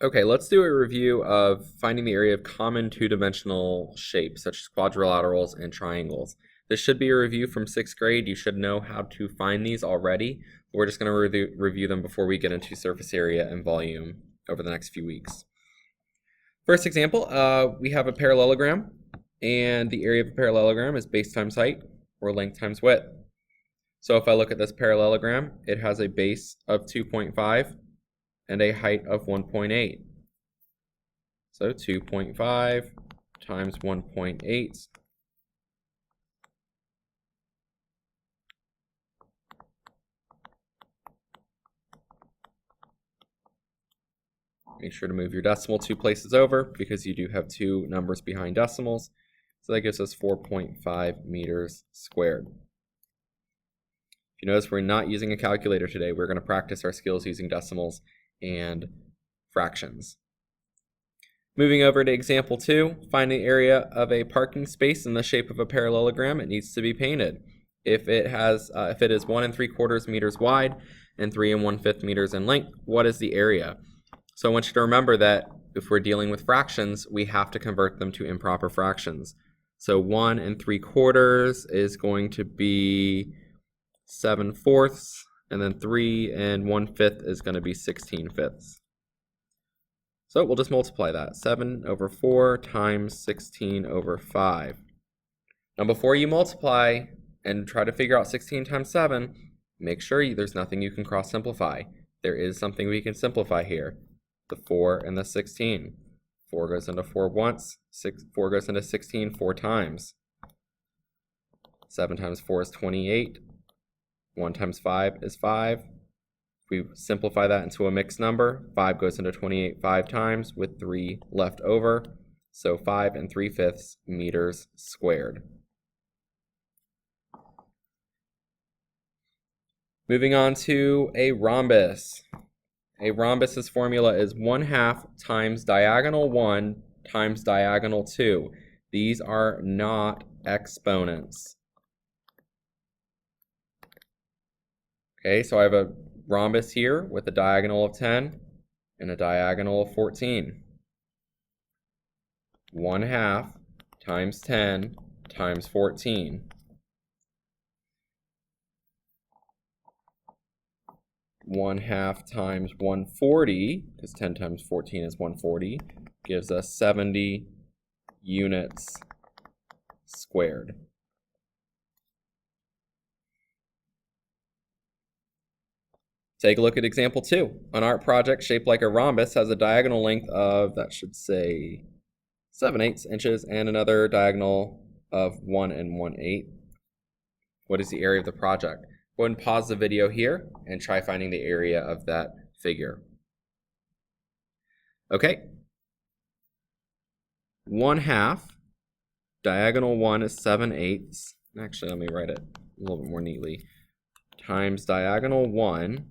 Okay, let's do a review of finding the area of common two-dimensional shapes, such as quadrilaterals and triangles. This should be a review from 6th grade. You should know how to find these already. We're just going to review them before we get into surface area and volume over the next few weeks. First example, we have a parallelogram, and the area of a parallelogram is base times height, or length times width. So if I look at this parallelogram, it has a base of 2.5 and a height of 1.8. So 2.5 times 1.8 make sure to move your decimal 2 places over because you do have 2 numbers behind decimals. So that gives us 4.5 meters squared. If you notice, we're not using a calculator today. We're going to practice our skills using decimals and fractions. Moving over to example 2, find the area of a parking space in the shape of a parallelogram. It needs to be painted. If it is 1 3/4 meters wide and 3 1/5 meters in length, what is the area? So I want you to remember that if we're dealing with fractions, we have to convert them to improper fractions. So 1 3/4 is going to be 7/4, and then 3 1/5 is going to be 16/5. So we'll just multiply that. 7 over 4 times 16 over 5. Now before you multiply and try to figure out 16 times 7, make sure there's nothing you can cross simplify. There is something we can simplify here. The 4 and the 16. 4 goes into 4 once, 4 goes into 16 4 times. 7 times 4 is 28. 1 times 5 is 5. If we simplify that into a mixed number, 5 goes into 28 5 times with 3 left over. So 5 3/5 meters squared. Moving on to a rhombus. A rhombus's formula is 1/2 times diagonal 1 times diagonal 2. These are not exponents. Okay, so I have a rhombus here with a diagonal of 10 and a diagonal of 14. 1/2 times 10 times 14. 1/2 times 140, because 10 times 14 is 140, gives us 70 units squared. Take a look at example 2. An art project shaped like a rhombus has a diagonal length of, that should say, 7/8 inches and another diagonal of 1 1/8. What is the area of the project? Go ahead and pause the video here and try finding the area of that figure. Okay. 1/2, diagonal 1 is 7/8. Actually, let me write it a little bit more neatly. Times diagonal 1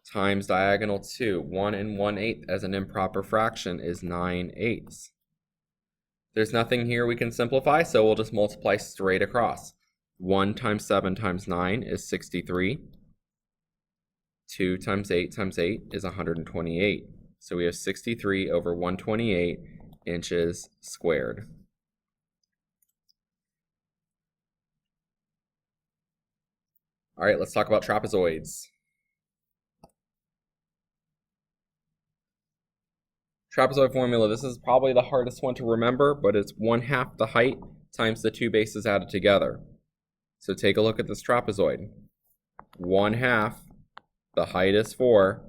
times diagonal 2. 1 1/8 as an improper fraction is 9/8. There's nothing here we can simplify, so we'll just multiply straight across. 1 times 7 times 9 is 63. 2 times 8 times 8 is 128. So we have 63 over 128 inches squared. All right, let's talk about trapezoids. Trapezoid formula, this is probably the hardest one to remember, but it's 1/2 the height times the 2 bases added together. So take a look at this trapezoid. 1/2, the height is 4,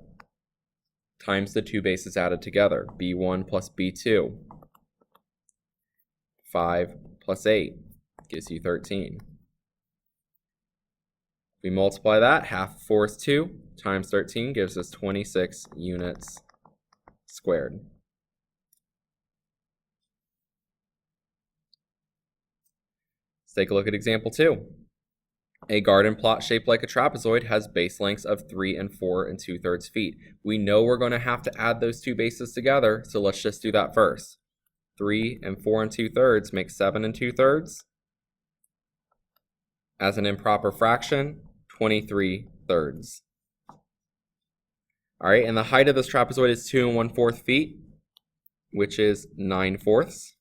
times the 2 bases added together, b1 plus b2. 5 plus 8 gives you 13. We multiply that, 1/2 of 4 is 2, times 13 gives us 26 units squared. Let's take a look at example 2. A garden plot shaped like a trapezoid has base lengths of 3 4 2/3 feet. We know we're going to have to add those 2 bases together, so let's just do that first. 3 4 2/3 make 7 2/3. As an improper fraction, 23/3. All right, and the height of this trapezoid is 2 1/4 feet, which is 9/4.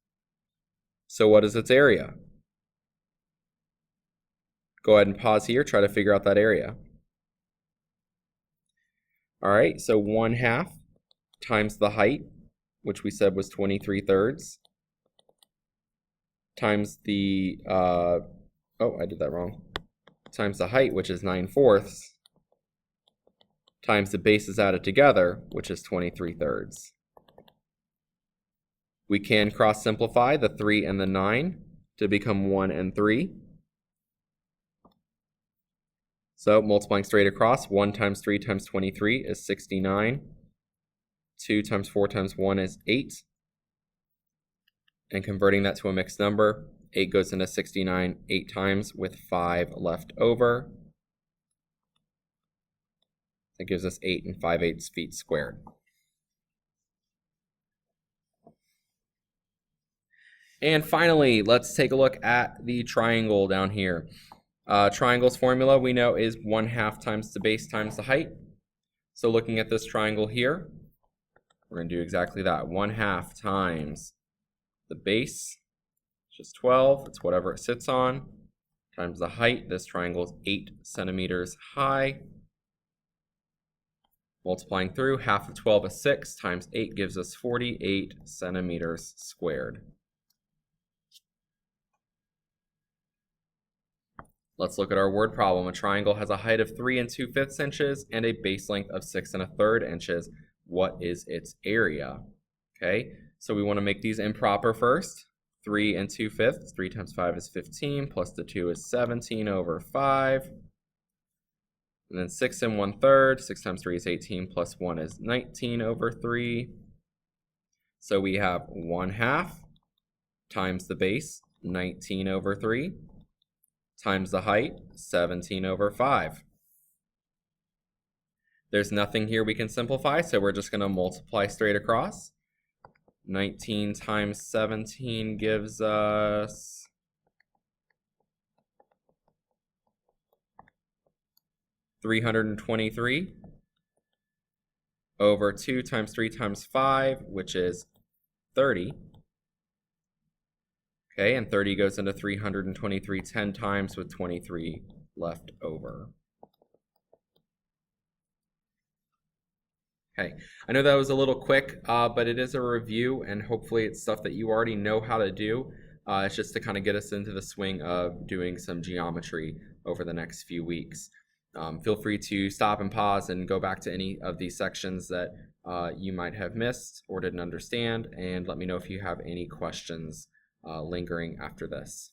So what is its area? Go ahead and pause here, try to figure out that area. All right, so 1/2 times the height, which we said was 23/3, times the, I did that wrong, times the height, which is 9/4, times the bases added together, which is 23/3. We can cross simplify the 3 and the 9 to become 1 and 3. So multiplying straight across, 1 times 3 times 23 is 69. 2 times 4 times 1 is 8. And converting that to a mixed number, 8 goes into 69 8 times with 5 left over. That gives us 8 5/8 feet squared. And finally, let's take a look at the triangle down here. Triangle's formula we know is 1/2 times the base times the height. So looking at this triangle here, we're going to do exactly that. 1/2 times the base, which is 12, it's whatever it sits on, times the height. This triangle is 8 centimeters high. Multiplying through, half of 12 is 6, times 8 gives us 48 centimeters squared. Let's look at our word problem. A triangle has a height of 3 2/5 inches and a base length of 6 1/3 inches. What is its area? Okay, so we want to make these improper first. 3 2/5, 3 times 5 is 15, plus the 2 is 17 over 5. And then 6 1/3, 6 times 3 is 18, plus 1 is 19 over 3. So we have 1/2 times the base, 19 over 3, times the height, 17 over 5. There's nothing here we can simplify, so we're just going to multiply straight across. 19 times 17 gives us 323 over 2 times 3 times 5, which is 30. Okay, and 30 goes into 323 10 times with 23 left over. Okay, I know that was a little quick, but it is a review, and hopefully it's stuff that you already know how to do. It's just to kind of get us into the swing of doing some geometry over the next few weeks. Feel free to stop and pause and go back to any of these sections that you might have missed or didn't understand, and let me know if you have any questions lingering after this.